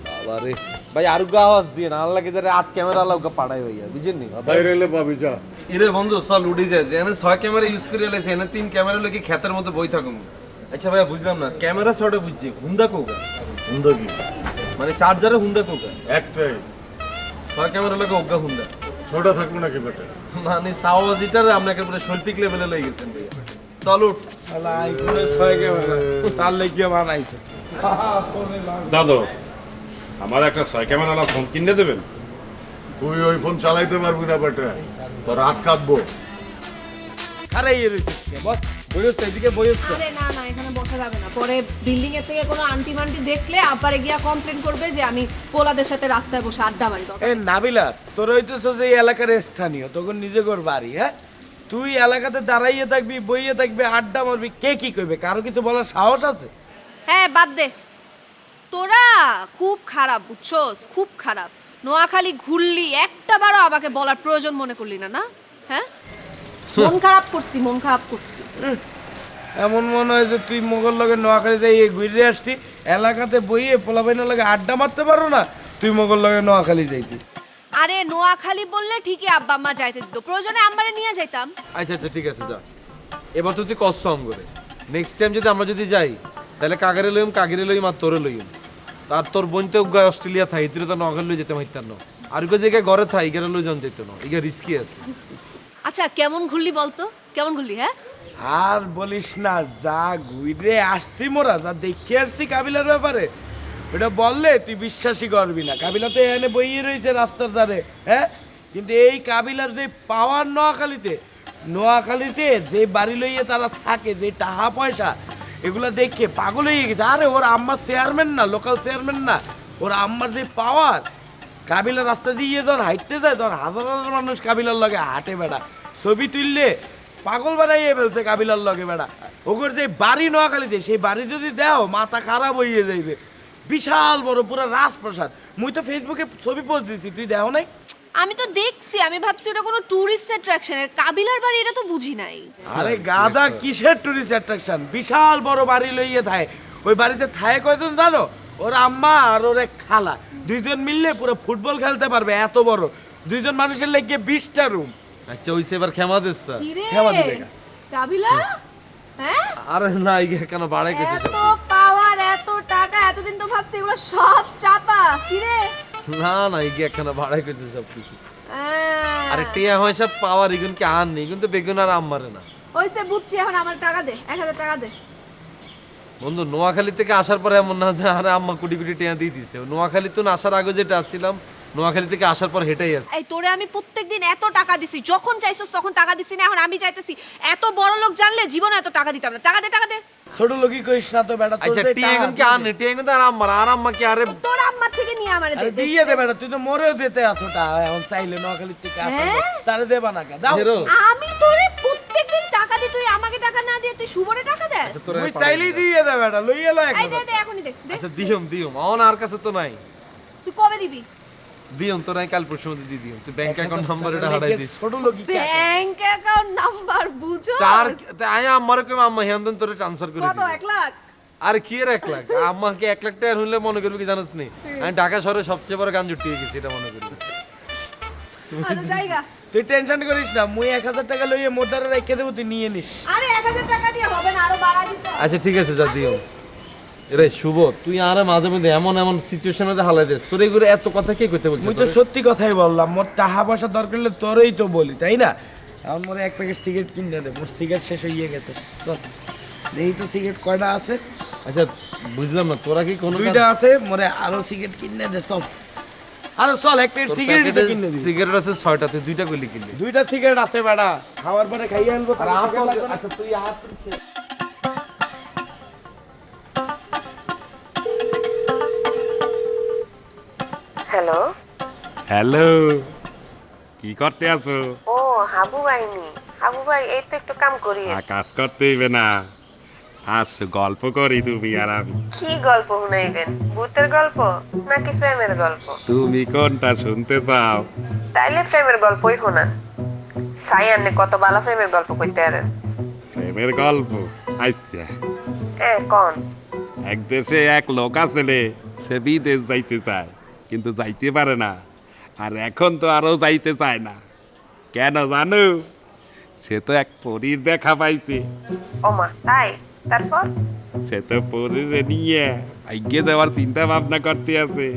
Speaker 7: বাবারে ভাই আর আওয়াজ দিয়ে না, আল্লাহ কে যারা 8 ক্যামেরা আলা ওকে পাঠাই ভাইয়া, বুঝেননি?
Speaker 1: বাইরে এলে পাবি যা।
Speaker 7: এরে বন্ধু চল উঠে যায়, যেখানে 6 ক্যামেরা ইউজ করে এলাইছে, এখানে 3 ক্যামেরা লোকে ক্ষেতের মধ্যে বই থাকুন। আচ্ছা ভাইয়া বুঝলাম না, ক্যামেরা ছটা বুঝছি, হুন্দা কোকা
Speaker 1: হুন্দা কি?
Speaker 7: মানে চার্জারে হুন্দা কোকা,
Speaker 1: একটাই
Speaker 7: 6 ক্যামেরা লোকে ওগা হুন্দা,
Speaker 1: ছোটা থাকবো নাকি বেটা?
Speaker 7: মানে সাওয়াজিটার আপনাকে পুরো শৈল্পিক লেভেলে লয়ে গেছেন ভাইয়া। চল উঠ।
Speaker 2: শালা আইফোনে 6 ক্যামেরা তার লেগে বানাইছে।
Speaker 8: দাদু আমার একটা 6 ক্যামেরা ফোন কিনে দেবেন?
Speaker 1: তুই ওই ফোন চালাইতে পারবি না বেটা, তোর হাত কাটবো।
Speaker 2: আরে এই রইছিস কে বস, বইস এদিকে বইস।
Speaker 5: আরে না না, এখানে বসা যাবে না। পরে বিল্ডিং এর থেকে কোনো আন্টি মান্টি দেখলে আব্বারে গিয়া কমপ্লেন করবে যে আমি পোলাদের সাথে রাস্তায় বসে আড্ডা মারি।
Speaker 2: এ নাবিলা, তোর হইতেছ যে এই এলাকার স্থানীয়, তখন নিজে কর বাড়ি, হ্যাঁ? তুই এলাকাতে দাঁড়াইয়ে থাকবি, বইয়ে থাকবি, আড্ডা মারবি, কে কি কইবে? কারো কিছু বলার সাহস আছে?
Speaker 5: হ্যাঁ বাদ দে, তোরা খুব খারাপ বুঝছস, খুব খারাপ। নোয়াখালী ঘুরলি, একটা বারও আমাকে বলার প্রয়োজন মনে করলি না, না? হ্যাঁ, মন খারাপ করছি, মন খারাপ করছি।
Speaker 2: এমন মনে হয় যে তুই মোগল লগে নোয়াখালী যাই ঘুরে আসতি, এলাকাতে বইয়ে পোলাপাইনের লগে আড্ডা মারতে পারো না, তুই মোগল লগে নোয়াখালী যাইতি।
Speaker 5: আরে নোয়াখালী বললে ঠিকই আব্বা আম্মা যাইতে দিত, প্রয়োজনে আম্মারে নিয়ে যাইতাম।
Speaker 7: আচ্ছা আচ্ছা ঠিক আছে, যা। এবার তো তুই কষ্ট আম করে, নেক্সট টাইম যদি আমরা যদি যাই তাহলে কাকারে লইম, কাকিরে লইম, আর তোরে লইম। তার তোর বোন তো অস্ট্রেলিয়া থাই, তুই তো নগর লই যেতে মাইতার না। আর ওই জায়গায় ঘরে থাই, এগারে লই জন যেত না, এগা রিস্কি আছে।
Speaker 5: আচ্ছা কেমন ঘুরলি বলতো, কেমন ঘুরলি? হ্যাঁ
Speaker 2: আর বলিস না, যা ঘুরে আসছি মোরা, যা দেখে আসছি কাবিলার ব্যাপারে, ওটা বললে তুই বিশ্বাসই করবি না। কাবিলা তো এখানে বইয়ে রয়েছে রাস্তার ধারে, হ্যাঁ? কিন্তু এই কাবিলার যে পাওয়ার নোয়াখালীতে যে বাড়ি লইয়ে তারা থাকে, যে টাকা পয়সা, এগুলা দেখে পাগল হয়ে গেছে। আরে ওর আম্মার চেয়ারম্যান না, লোকাল চেয়ারম্যান না, ওর আম্মার যে পাওয়ার, কাবিলার রাস্তা দিয়ে যখন হাঁটতে যায় তখন হাজার হাজার মানুষ কাবিলার লগে হাঁটে বেড়া, ছবি তুললে পাগল বানাইয়ে ফেলছে কাবিলার লগে বেড়া। ওগর যে বাড়ি নোয়াখালীতে, সেই বাড়ি যদি দেও মাথা খারাপ হইয়ে যাইবে। বিশাল বড় পুরো রাজপ্রসাদ। মুই তো ফেসবুকে ছবি পোস্ট দিছি, তুই দেও নাই?
Speaker 5: আমি তো দেখছি, আমি ভাবছি ওটা কোনো টুরিস্ট অ্যাট্রাকশনের, কাবিলার বাড়ি, এটা তো বুঝি নাই।
Speaker 2: আরে গাদা, কিসের টুরিস্ট অ্যাট্রাকশন? বিশাল বড় বাড়ি লইয়ে থাকে। ওই বাড়িতে থাকে কয়জন জানো? ওর আম্মা আর ওর এক খালা, দুইজন মিললে পুরো ফুটবল খেলতে পারবে, এত বড়। দুইজন মানুষের লেগে 20টা রুম।
Speaker 7: আচ্ছা ওইসে এবার ক্ষমা দিস স্যার।
Speaker 5: কি রে
Speaker 2: খেবা দিবে না।
Speaker 5: কাবিলা, হ্যাঁ
Speaker 7: আরে না, ইগে কেন বাড়াই গেছে
Speaker 5: এত পাওয়ার, এত টাকা, এতদিন তো ভাবছি এগুলো সব চাপা। কি রে?
Speaker 7: না না, ইগে কেন বাড়াই গেছে সব কিছু।
Speaker 5: আহ,
Speaker 7: আরে টিয়া হয়সা পাওয়ার ইগুন কি আর নেই, কিন্তু বেগুন আর আম্মারে না।
Speaker 5: হইছে বুঝছি, এখন আমার টাকা দে, 1000 টাকা দে।
Speaker 7: বন্ধু নোয়াখালী থেকে আসার পরে এমন না যে আরে আম্মা কোটি কোটি টিয়া দিয়ে দিছে। নোয়াখালী তো আসার আগে যেটা আসছিলাম, নোয়াখালী থেকে আসার পর হেঁটেই আছে।
Speaker 5: এই তোরে আমি প্রত্যেকদিন এত টাকা দিছি, যখন চাইছস তখন টাকা দিছি না? এখন আমি চাইতেছি, এত বড় লোক জানলে জীবনে এত টাকা দিতাম না। টাকা দে, টাকা দে।
Speaker 2: ছোট লোকই করিস না তো বেটা। তোর
Speaker 7: আচ্ছা
Speaker 2: যে
Speaker 7: টিয়া
Speaker 2: টাকা
Speaker 7: এখন কি আর নেই, টিয়া কিন্তু আর আম্মা কি আরে
Speaker 5: তোর আম্মার থেকে নিয়ে আমারে
Speaker 2: আরে
Speaker 5: দে।
Speaker 2: দিয়ে দে বেটা, তুই তো মরেও দিতে আছো টাকা। এখন চাইলে নোয়াখালী থেকে আসা
Speaker 5: হ্যাঁ?
Speaker 2: তারে দেবা না কে? দাও।
Speaker 7: হেরো।
Speaker 5: আমি তোরে প্রত্যেকদিন টাকা দিই, তুই আমাকে টাকা না দিয়ে তুই শুভরে টাকা দেস?
Speaker 7: তোরা
Speaker 2: তুই চাইলেই দিয়ে দে বেটা, লই এলো এক
Speaker 5: এই দে দে, এখনই দে দে।
Speaker 7: আচ্ছা দিয়ম আমার আর কাছে তো নাই।
Speaker 5: তুই কবে দিবি?
Speaker 7: দিয়ম তো নাই, কাল পরশু মধ্যে দিয়ে দিয়ম। তুই ব্যাংক অ্যাকাউন্ট নাম্বার এটা হারাই দিস।
Speaker 2: ছোট লোকই
Speaker 5: ব্যাংক অ্যাকাউন্ট নাম্বার বুঝো?
Speaker 7: তার আই আমারে কই আম্মা হেন্দন তোরে ট্রান্সফার করে
Speaker 5: কত?
Speaker 7: দিই।
Speaker 5: 1 লাখ?
Speaker 7: আর কি এর 1 লাখ? আম্মাকে 1 লাখ টাকা হইলে মনে করবি কি জানিস নি, আমি ঢাকা শহরে সবচেয়ে বড় গান জুটিয়ে গেছি, এটা মনে করবি।
Speaker 5: আচ্ছা জায়গা।
Speaker 2: তুই টেনশন করিস না, মুই 1000 টাকা লইয়ে মোদারে রেখে দেব, তুই নিয়ে নিস।
Speaker 5: আরে 1000 টাকা দিয়ে হবে না, আরো বাড়া দিতে হবে।
Speaker 7: আচ্ছা ঠিক আছে, যা দিও। রে শুভ, তুই আর মাঝে মধ্যে এমন এমন সিচুয়েশনে হালাই দিস, তোর এগুলো এত কথা কে কইতে বলছিস?
Speaker 2: মুই তো সত্যি কথাই বললাম, মোর টাকা পয়সা দরকার হলে তোরই তো বলি, তাই না? এখন মোরে 1 প্যাকেট সিগারেট কিনে দে, মোর সিগারেট শেষ হয়ে গেছে। চল দেখি তো সিগারেট কয়টা আছে।
Speaker 7: আচ্ছা বুঝলাম না, তোরা কি কোনো
Speaker 2: 2টা আছে, মোরে আরো সিগারেট কিনে দে। চল আরে চল, 1 প্যাকেট সিগারেট কিনে দিবি।
Speaker 7: সিগারেট আছে 6টা, তুই 2টা কইলি কিনলি?
Speaker 2: 2টা সিগারেট আছে বেটা, খাওয়ার পরে খাইয়ে আনবো।
Speaker 7: আর আচ্ছা তুই
Speaker 9: হ্যালো।
Speaker 8: হ্যালো, কি করতে আছো?
Speaker 9: ও হাবু ভাই নি? হাবু ভাই এই তো একটু কাম করি।
Speaker 8: কাজ করতে হইবে না, আজ গল্প করি তুমি আর আমি।
Speaker 9: কি গল্প শুনাইবেন? ভূতের গল্প নাকি প্রেমের গল্প?
Speaker 8: তুমি কোনটা শুনতে চাও?
Speaker 9: তাইলে প্রেমের গল্পই শোনান। সায়ান্নে কত বালা প্রেমের গল্প কইতে পারেন।
Speaker 8: প্রেমের গল্প? আচ্ছা,
Speaker 9: কোন?
Speaker 8: এক দেশে এক লোক আছে রে, সে বিদেশ যাইতে চায় কিন্তু যাইতে পারে না, আর এখন তো আরো যাইতে চায় না। কেন জানো? সে তো এক পরীর দেখা পাইছে।
Speaker 9: ওমা তাই? তারপর?
Speaker 8: সে তো পরীর নিয়ে ভাগ্যে যাওয়ার চিন্তা ভাবনা করতে আছে।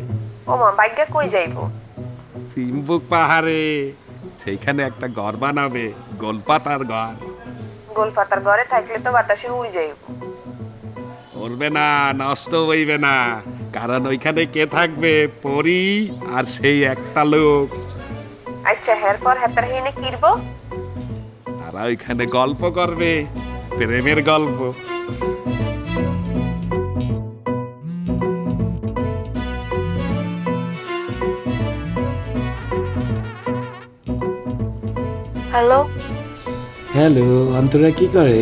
Speaker 9: ওমা ভাগ্যে কই যাইবো?
Speaker 8: সিম্বুক পাহাড়ে, সেইখানে একটা ঘর বানাবে, গোলপাতার ঘর।
Speaker 9: গোলপাতার ঘরে থাকলে তো বাতাসে উড়ে যাইব।
Speaker 8: উড়বে না, নষ্ট হইবে না, কারণ ওইখানে কে থাকবে? পরি আর সেই একটা লোক।
Speaker 9: আচ্ছা এরপর হেতার হিনে কিরব?
Speaker 8: তারা ওইখানে গল্প করবে, প্রেমের গল্প।
Speaker 9: হ্যালো,
Speaker 2: হ্যালো, অন্তরা কি করে?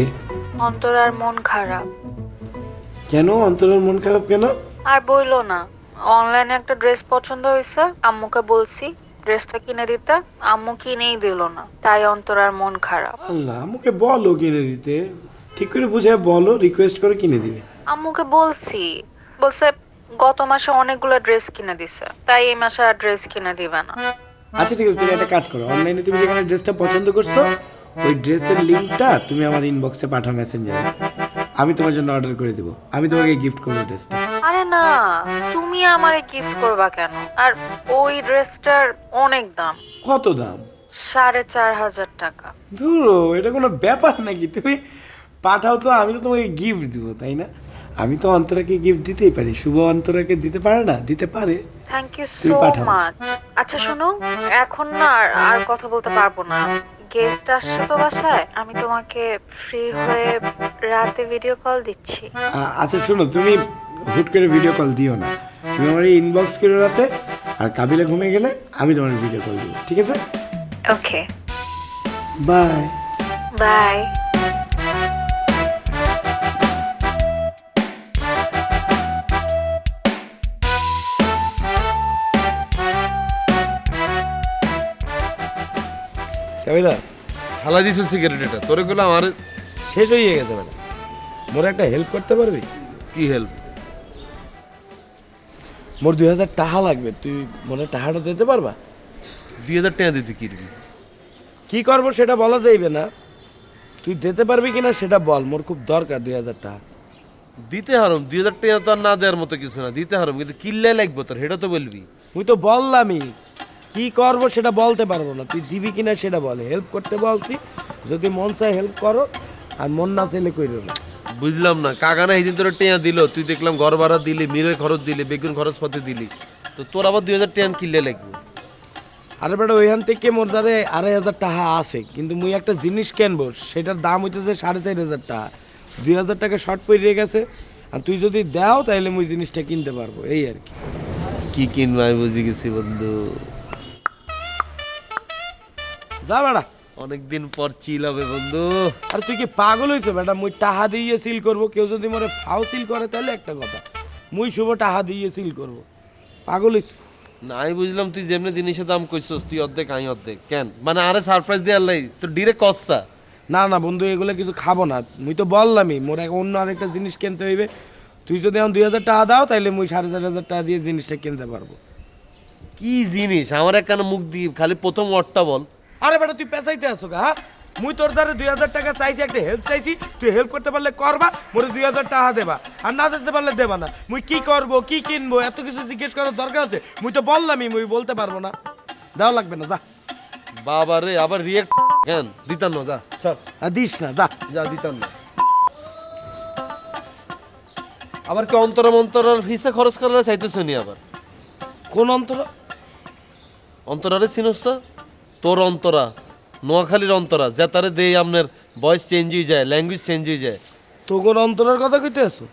Speaker 9: অন্তরার মন খারাপ।
Speaker 2: কেন অন্তরার মন খারাপ কেন?
Speaker 9: আর বইলো না, অনলাইনে একটা ড্রেস পছন্দ হয়েছে, আম্মুকে বলছি ড্রেসটা কিনে দিতে, আম্মু কিনেই দিল না, তাই অন্তরার মন খারাপ।
Speaker 2: আল্লাহ, আমাকে বলো কিনে দিতে, ঠিক করে বুঝায় বলো, রিকোয়েস্ট করে কিনে দিবে।
Speaker 9: আম্মুকে বলছি, বলছে গত মাসে অনেকগুলো ড্রেস কিনে দিছে, তাই এই মাসে আর ড্রেস কিনে দিবে না।
Speaker 2: আচ্ছা ঠিক আছে, তুমি একটা কাজ করো, অনলাইনে তুমি যেখানে ড্রেসটা পছন্দ করছো ওই ড্রেসের লিঙ্কটা তুমি আমার ইনবক্সে পাঠাও মেসেঞ্জারে, আমি তোমার জন্য অর্ডার করে দিব, আমি তোমাকে গিফট করবো ড্রেসটা।
Speaker 9: আরে না, তুমি আমারে গিফট করবা কেন? আর ওই ড্রেসটার অনেক দাম।
Speaker 2: কত দাম?
Speaker 9: 4,500 টাকা।
Speaker 2: ধুরো, এটা কোনো ব্যাপার নাকি? তুমি পাঠাও তো, আমি তো তোমাকে গিফট দিব, তাই না? আমি তো অন্তরাকে গিফট দিতেই পারি, শুভ অন্তরাকে দিতে পারে না? দিতে পারে।
Speaker 9: থ্যাংক ইউ
Speaker 2: তুমি
Speaker 9: সো
Speaker 2: পাঠাও।
Speaker 9: মাচ। আচ্ছা শোনো, এখন না আর কথা বলতে পারবো না, গেস্ট আসছে তো বাসায়, আমি তোমাকে ফ্রি হয়ে রাতে ভিডিও কল দিচ্ছি।
Speaker 2: আচ্ছা শোনো, তুমি হুট করে ভিডিও কল দিও না, তুমি আমার ইনবক্স করে রাতে, আর কাবিলা ঘুমিয়ে গেলে আমি তোমার ভিডিও কল দিব, ঠিক আছে?
Speaker 9: ওকে,
Speaker 2: বাই।
Speaker 9: বাই।
Speaker 2: কাবিলা,
Speaker 7: হালা দিছে সিগারেট, এটা তোরে গুলো আমার
Speaker 2: শেষ হয়ে গেছে ম্যাডাম, মোর একটা হেল্প করতে পারবি?
Speaker 7: কি হেল্প?
Speaker 2: মোর 2000 টাকা লাগবে, তুই মনে টাকাটা দিতে পারবা?
Speaker 7: 2000 টাকা দিতে কি দিবি?
Speaker 2: কি করবো সেটা বলা যাইবে না, তুই দিতে পারবি কিনা সেটা বল, মোর খুব দরকার 2000 টাকা।
Speaker 7: দিতে হারম 2000 টাকা তো আর না দেওয়ার মতো কিছু না, দিতে হারম, কিন্তু কিল্লে লাগবে তোর, সেটা তো বলবি।
Speaker 2: তুই তো বললামই, কি করবো সেটা বলতে পারবো না, তুই দিবি কিনা সেটা বল। হেল্প করতে বলছি, যদি মন চায় হেল্প করো, আর মন না চাইলে কইরো না।
Speaker 7: বুঝলাম না, কাকানা এই দিন তোর টেয়া দিল, তুই দেখলাম ঘর ভাড়া দিলি, মিরের খরচ দিলি, বেগুন খরচ পাতি দিলি, তো তোর আবার 2000 টাকা কিল্লে লাগবে।
Speaker 2: আরে বেটা, ওইখান থেকে মোর দ্বারে 2500 টাকা আছে, কিন্তু মুই একটা জিনিস কিনবো, সেটার দাম হইতেছে 4500 টাকা, 2000 টাকা শর্ট পড়ে গেছে, আর তুই যদি দাও তাহলে মুই জিনিসটা কিনতে পারবো, এই আর কি।
Speaker 7: কি কিনবো আমি বুঝে গেছি বন্ধু,
Speaker 2: যা বেটা।
Speaker 7: অনেকদিন পর চিল হবে বন্ধু।
Speaker 2: আর তুই কি পাগল হয়েছে বেটা? মুই টাহা দিয়ে সিল করবো, কেউ যদি মোরে ফাও সিল করে তাহলে একটা কথা, মুই শুভ টাহা দিয়ে সিল করবো, পাগল হয়েছে?
Speaker 7: না আমি বুঝলাম, তুই যেমনি জিনিসের দাম কইছস, তুই অর্ধেক আমি অর্ধেক, কেন মানে আরে সারপ্রাইজ দিয়ে আল্লাহ তো ডিরেক্ট কসা।
Speaker 2: না না বন্ধু, এগুলো কিছু খাবো না, মুই তো বললামই মোর অন্য আরেকটা জিনিস কিনতে হইবে, তুই যদি এখন 2000 টাকা দাও তাহলে মুই 4500 টাকা দিয়ে জিনিসটা কিনতে পারবো।
Speaker 7: কি জিনিস আমার একখানা মুখ দিয়ে খালি প্রথম ওয়ার্ডটা বল।
Speaker 2: আরে বেটা, তুই পেঁচাইতে আসো গা? হ্যাঁ, মুই তোর দ্বারা 2000 টাকা চাইছি, একটা হেল্প চাইছি, তুই হেল্প করতে পারলে করবা, মোরে 2000 টাকা দেবা, আর না দিতে পারলে দেবা না। মুই কি করবো, কি কিনবো, এত কিছু জিজ্ঞেস করার দরকার আছে? মুই তো বললামই, মুই বলতে পারবো না, দেওয়া লাগবে না, যা।
Speaker 7: বাবা রে, আবার রিয়েক্ট কেন দিতাম না, যা সব
Speaker 2: আর দিস না, যা।
Speaker 7: যা দিতাম না। আবার কি অন্তরা মন্তরার হিসা খরচ করার চাইতেছ নি? আবার
Speaker 2: কোন অন্তরা?
Speaker 7: অন্তরারে চিনস? তোর অন্তরা, নোয়াখালীর অন্তরা, যে তারে দেই আপনার ভয়েস চেঞ্জ হয়ে যায়, ল্যাঙ্গুয়েজ চেঞ্জ হয়ে যায়।
Speaker 2: তো কোন অন্তরার কথা কইতে আছো?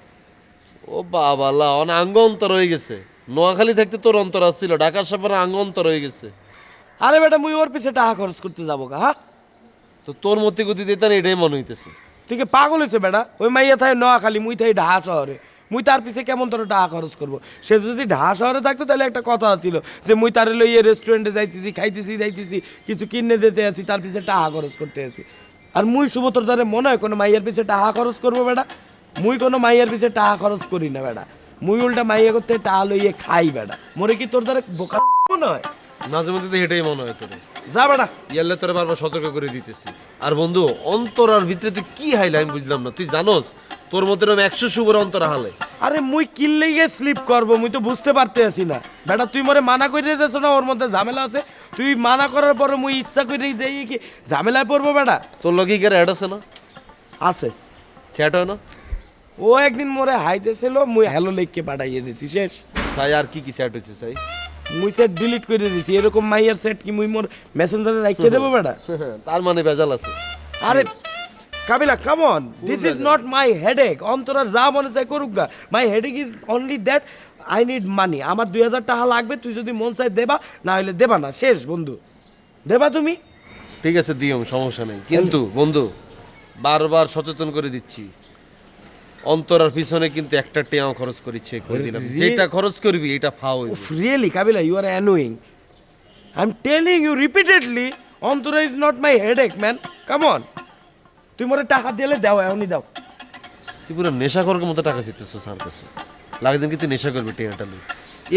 Speaker 7: ও বাবা লা, অনেক আঙ্গ অন্তর হয়ে গেছে। নোয়াখালী থাকতে তোর অন্তর আসছিল, ঢাকা শহরে আঙ্গ অন্তর হয়ে গেছে।
Speaker 2: আরে বেটা, মুই ওর পিছে টাকা খরচ করতে যাবো গা? হ্যাঁ,
Speaker 7: তো তোর মতি গতি দিতেন, এটাই মনে হইতেছে।
Speaker 2: তুই কি পাগল হয়েছে বেটা? ওই মাইয়া থাই নোয়াখালী, মুই থাই ঢাকা শহরে, মুই তার পিছে কেমন তোর টাকা খরচ করবো? সে যদি ঢাকা শহরে থাকতো তাহলে একটা কথা ছিল যে মুই তারে লইয়ে রেস্টুরেন্টে যাইতেছি, খাইতেছি, যাইতেছি, কিছু কিনে দিতে আছি, তার পিছে টাকা খরচ করতে আছি। আর মুই শুভ তোর দ্বারে মনে হয় কোনো মাইয়ার পিছে টাকা খরচ করবো বেটা? মুই কোনো মাইয়ার পিছে টাকা খরচ করি না বেটা, মুই উল্টা মাইয়া করতে টাকা লইয়ে খাই বেটা। মরে কি তোর দ্বারা বোকা মনে হয়?
Speaker 7: মাঝে মধ্যে তো এটাই মনে হয় তোর।
Speaker 2: যা বেটা।
Speaker 7: ইয়াল্লে তোরে বারবার সতর্ক করে দিতেছি। আর বন্ধু, অন্তরার ভিতরে তুই কি হাইলে আমি বুঝলাম না। তুই জানোস তোর মধ্যে এরকম 100 শুভর অন্তরা হালে।
Speaker 2: আরে মুই কিনলেই গিয়ে স্লিপ করবো, মুই তো বুঝতে পারতে আছি না বেটা। তুই মরে মানা করে দিতেছ না, ওর মধ্যে ঝামেলা আছে। তুই মানা করার পরে মুই ইচ্ছা করে যাই কি ঝামেলায় পড়বো বেটা?
Speaker 7: তোর লগে গিয়ে অ্যাড আছে না?
Speaker 2: আছে।
Speaker 7: চ্যাট হয় না?
Speaker 2: ও একদিন মোরে হাইতেছিল, মুই হ্যালো লিখকে পাঠাইয়ে দিছি, শেষ।
Speaker 7: সাই আর কি কি চ্যাট হয়েছে সাই?
Speaker 2: মুই সেট ডিলিট করে দিছি। এরকম মাইয়ার সেট কি মুই মোর মেসেঞ্জারে রাখিয়ে দেবো বেটা?
Speaker 7: তার মানে ভেজাল আছে।
Speaker 2: আরে Kabila, come on, this is not my headache. অন্তরার যা মনে চাই করুক গা। My headache is only that I need money. আমার 2000 টাকা লাগবে, তুই যদি মন চাই দেবা, না হলে দেবা না, শেষ বন্ধু। দেবা তুমি?
Speaker 7: ঠিক আছে দিও, সমস্যা নেই, কিন্তু বন্ধু বারবার সচেতন করে দিচ্ছি, অন্তরার পিছনে কিন্তু একটা টেয়াও খরচ করিচ্ছে করে দিলাম। যেটা খরচ করবি এটা ফাও হইবে।
Speaker 2: Really Kabila, you are annoying. I am telling you repeatedly, Antara is not my headache man. Come on, তুই মোরে টাকা দিলে দাও, এখনই দাও।
Speaker 7: তুই পুরো নেশা করার মতো টাকা দিতেছিস স্যার কাছে। লাগে দিন কি তুই নেশা করবি টেয়াটা লই?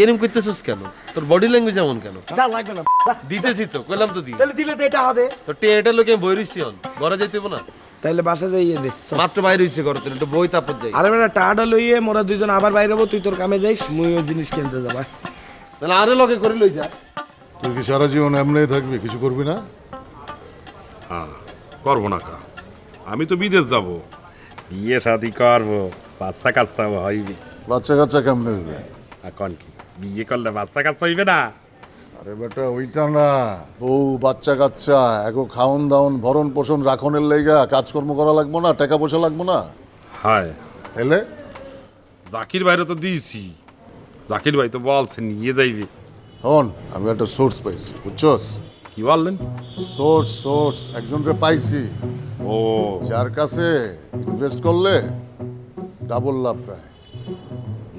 Speaker 7: এরম করতেছিস কেন? তোর বডি ল্যাঙ্গুয়েজ এমন কেন?
Speaker 2: যা লাগবে না,
Speaker 7: দিতেছি তো, কইলাম তো দি।
Speaker 2: তাহলে দিলে দে, টাকা দে।
Speaker 7: তো টেয়াটা লোকে বই রইছি অন ঘরে যাইতে হইব না?
Speaker 2: তাইলে বাসা যাইয়ে দে।
Speaker 7: মাত্র বাইরে হইছে ঘরে, তুই একটু বই তারপর যাই।
Speaker 2: আরে বেটা, টাকাটা লইয়ে মোরা দুইজন আবার বাইরে হবো, তুই তোর কামে যাইস, মুই ওই জিনিস কিনতে যাবা।
Speaker 7: তাহলে আরে লগে করে লই যা।
Speaker 1: তুই কি সারা জীবন এমনি থাকবি, কিছু করবি না?
Speaker 8: হ্যাঁ, করবো না কা, আমি তো বিদেশ যাব, বিয়ে শাদি করবো, বাচ্চা কাচ্চা হইবে।
Speaker 1: বাচ্চা কাচ্চা কেমনে হইবে?
Speaker 8: এখন কি বিয়ে করলে বাচ্চা কাচ্চা হইবে না?
Speaker 1: আরে বেটা ওইটা না, বউ বাচ্চা কাচ্চা এগো খাওন দাওন ভরণ পোষণ রাখনের লেগা কাজকর্ম করা লাগবো না, টাকা পয়সা লাগবো না?
Speaker 8: হায়,
Speaker 1: তাহলে
Speaker 8: জাকির ভাইরে তো দিয়েছি, জাকির ভাই তো বলছে নিয়ে যাইবে।
Speaker 1: হন, আমি একটা সোর্স পাইছি, বুঝছস?
Speaker 8: কি বললেন?
Speaker 1: সোর্স একজনকে পাইছি,
Speaker 8: ও,
Speaker 1: যার কাছে ইনভেস্ট করলে ডাবল লাভ প্রায়।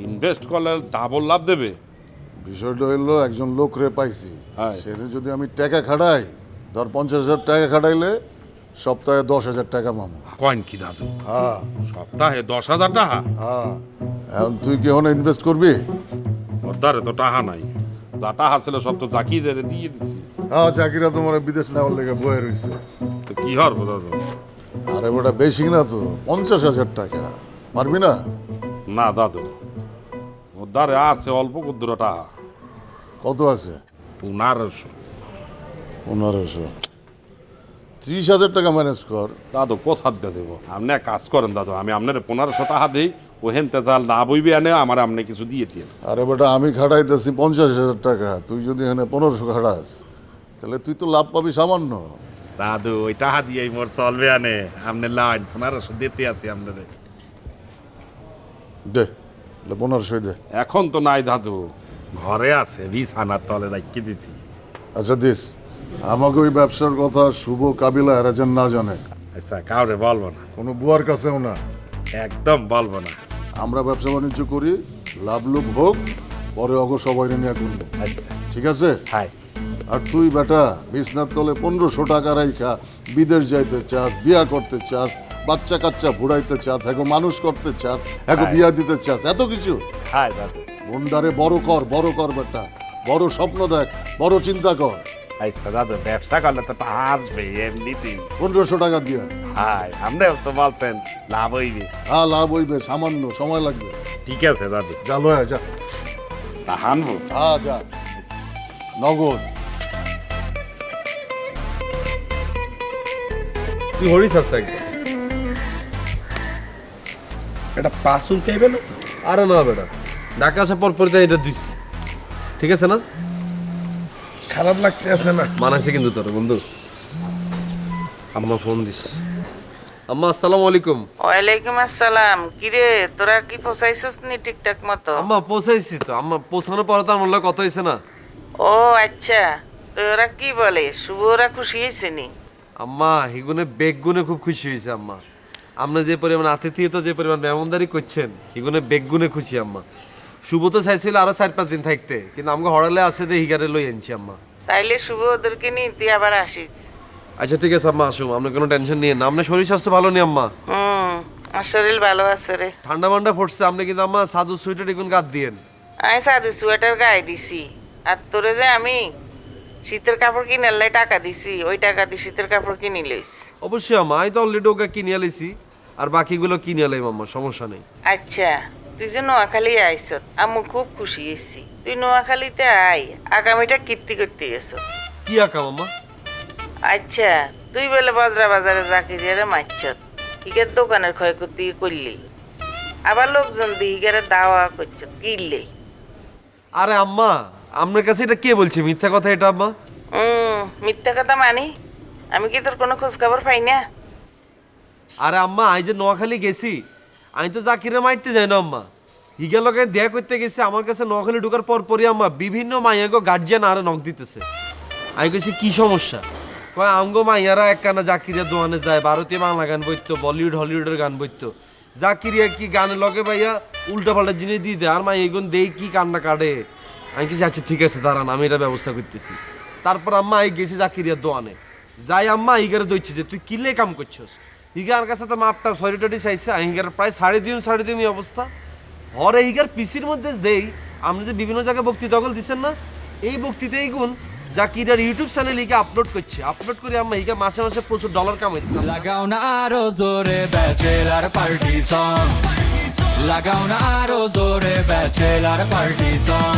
Speaker 8: ইনভেস্ট করলে ডাবল লাভ দেবে?
Speaker 1: বিষয়টা হইলো, একজন লোক রে পাইছি,
Speaker 8: হ্যাঁ।
Speaker 1: সেটা যদি আমি টাকা খাটাই, ধর 50,000 টাকা খাটাইলে সপ্তাহে 10,000 টাকা মামু।
Speaker 8: কয়েন কি দাদু?
Speaker 1: হ্যাঁ
Speaker 8: সপ্তাহে 10,000 টাকা?
Speaker 1: হ্যাঁ। এখন তুই কি হন ইনভেস্ট করবি?
Speaker 8: ওর দ্বারে তো টাকা নাই, যা টাকা ছিল সব তো জাকিরের দিয়ে দিচ্ছি।
Speaker 1: হ্যাঁ, চাকরিরা তোমার বিদেশ নেওয়ার লেগে বয়ে রয়েছে।
Speaker 8: তো কি হরবো দাদু?
Speaker 1: আরে বেটা বেশি না তো, 50,000 টাকা পারবি না?
Speaker 8: না দাদু, ওর দ্বারে আছে অল্প কুদ্দুর টাকা।
Speaker 1: কত আছে?
Speaker 8: 1500।
Speaker 1: 1500। 30,000 টাকা ম্যানেজ কর।
Speaker 8: দাদু কোথা দিয়ে দেবো? আপনি এক কাজ করেন দাদু, আমি আপনার 1500 টাকা দিই, ও হেনতে যা লাভ হইবে আনে আমার আপনি কিছু দিয়ে দিন।
Speaker 1: আরে বেটা আমি খাটাইতেছি 50,000 টাকা, তুই যদি এখানে 1500 খাটাস, তাহলে তুই তো লাভ পাবি সামান্য।
Speaker 8: দাদু ওই টাকা দিয়ে মোর চলবে আনে, আপনি লাইন 1500 দিতে আছি আপনাদের।
Speaker 1: দে 1500 দে।
Speaker 8: এখন তো নাই দাদু, ঘরে আছে, বিছানার তলে রাখিয়ে দিচ্ছি।
Speaker 1: আচ্ছা দিস, আমাকে ওই ব্যবসার কথা শুভ কাবিলা এরা যেন না জানে,
Speaker 8: আচ্ছা কাউরে বলবো না,
Speaker 1: কোনো বুয়ার কাছেও না।
Speaker 8: একদম বলবো না।
Speaker 1: আমরা ব্যবসা বাণিজ্য করি, লাভ লোক হোক, পরে অগ সবাই নিয়ে করবো, ঠিক আছে?
Speaker 8: হাই,
Speaker 1: আর তুই বেটা বিছনার তলে 1500 টাকা রাইখা বিদেশ যাইতে চাস, বিয়া করতে চাস, বাচ্চা কাচ্চা ভুড়াইতে চাস, এখন মানুষ করতে চাস, এখন বিয়া দিতে চাস, এত কিছু।
Speaker 8: হাই দাদু।
Speaker 1: বন্দারে বড় কর বেটা, বড় স্বপ্ন দেখ, বড় চিন্তা কর।
Speaker 8: আচ্ছা দাদু, ব্যবসা করলে তো টাকা আসবে এমনিতেই।
Speaker 1: 1500 টাকা দিয়া।
Speaker 8: হাই, আপনিও তো বলতেন লাভ হইবে।
Speaker 1: হ্যাঁ লাভ হইবে, সামান্য সময় লাগবে।
Speaker 8: ঠিক আছে দাদু,
Speaker 1: যা লয়া যা।
Speaker 8: টাকা আনবো।
Speaker 1: হ্যাঁ যা, নগদ।
Speaker 7: তুই হরিস আছে একদম।
Speaker 2: এটা পাসুল খাইবে না?
Speaker 7: আরে না বেটা, ঢাকা আসার পর পরে এটা দিছি, ঠিক আছে না?
Speaker 2: খারাপ লাগতে আছে না?
Speaker 7: মানাইছে কিন্তু তোর বন্ধু। আম্মা ফোন দিস। আম্মা আসসালামু আলাইকুম।
Speaker 6: ওয়ালাইকুম আসসালাম। কিরে, তোরা কি পৌঁছাইছস নি ঠিকঠাক মতো?
Speaker 7: আম্মা পৌঁছাইছি তো, আম্মা পৌঁছানোর পরে তো আমার লগে কথা হয়েছে না।
Speaker 6: ও আচ্ছা, তো ওরা কি বলে, শুভ ওরা খুশি হয়েছে নি?
Speaker 7: আম্মা হিগুনে বেগুনে খুব খুশি হয়েছে আম্মা। আপনি যে পরিমাণ আতিথিয়তা, যে পরিমাণ মেহমানদারি করছেন, হিগুনে বেগুনে খুশি আম্মা। শুভ তো চাইছিল আরো 4-5 দিন থাকতে, কিন্তু আমাকে হড়ালে আছে যে হিগারে লই আনছি আম্মা।
Speaker 6: তাইলে শুভ ওদেরকে নিয়ে তুই আবার আসিস।
Speaker 7: আচ্ছা ঠিক আছে আম্মা, আসুন, আপনি কোনো টেনশন নিয়ে না। আপনার শরীর স্বাস্থ্য ভালো নেই আম্মা?
Speaker 6: আর শরীর ভালো আছে রে।
Speaker 7: ঠান্ডা মান্ডা পড়ছে, আপনি কিন্তু আম্মা সাজু সুইটার এগুন গাদ দিয়েন।
Speaker 6: আমি সাধু সোয়েটার গায়ে দিছি, আর তোরে যে আমি শীতের কাপড় কিনে লাই টাকা দিছি, ওই টাকা দিয়ে শীতের কাপড় কিনে লইস।
Speaker 7: অবশ্যই আম্মা, আমি তো অলরেডি ওকে কিনে আলাইছি, আর বাকিগুলো কিনে আলাই আম্মা, সমস্যা নেই।
Speaker 6: আচ্ছা, তুই যে নোয়াখালী আইস, আম্মু খুব খুশি হয়েছি। তুই নোয়াখালীতে আই, আগামীটা কীর্তি করতে গেছ।
Speaker 7: কি আঁকা মাম্মা?
Speaker 6: আচ্ছা, তুই বলে বজরা বাজারে জাকিরিয়ারে মারছ, হিগের দোকানের ক্ষয়ক্ষতি করলি, আবার লোকজন দিয়ে হিগারে দাওয়া করছে কিনলে।
Speaker 7: আরে আম্মা, আপনার কাছে এটা কে বলছে মিথ্যা কথা এটা আম্মা?
Speaker 6: মিথ্যা কথা মানি? আমি কি তোর কোনো খোঁজ খবর পাই না?
Speaker 7: আরে আম্মা, আমি যে নোয়াখালী গেছি, আমি তো জাকিরে মারতে যাই না আম্মা। হিগের লগে দেখা করতে গেছি, আমার কাছে নোয়াখালী ঢোকার পর পরই আম্মা বিভিন্ন মাইয়াগো গার্জিয়ান আরে নক দিতেছে। আমি কইছি কি সমস্যা? কয় আমগো মাইয়ারা একখানা জাকিরিয়া দোয়ানে যায়, ভারতীয় বাংলা গান বইতো, বলিউড হলিউডের গান বইতো। জাকিরিয়া কি গানের লগে ভাইয়া উল্টা পাল্টা জিনিস দিয়ে দেয়, আর মাই এগুন দেই কি কান্না কাটে। আমি কিছু আচ্ছা ঠিক আছে দাঁড়ান, আমি এটা ব্যবস্থা করতেছি। তারপর আম্মা এই গেছি জাকিরিয়া দোয়ানে, যাই আম্মা হিগারে দইছি যে তুই কিলে কাম করছস। হিগার কাছে তো মাপটা সরি টরি চাইছে, হিগার প্রায় সাড়ে দিন অবস্থা। হরে হিগার পিসির মধ্যে দেই, আপনি যে বিভিন্ন জায়গায় বক্তৃতা গল দিচ্ছেন না, এই বক্তৃতা এই গুণ জাকিরার ইউটিউব চ্যানেলে আপলোড করছে। আপলোড করে আম্মা হিগা মাসে মাসে প্রচুর ডলার কামাইছে।
Speaker 11: লাগাও না আরো জোরে ব্যাচেলার পার্টি সং, লাগাও না আরো জোরে ব্যাচেলার পার্টি সং।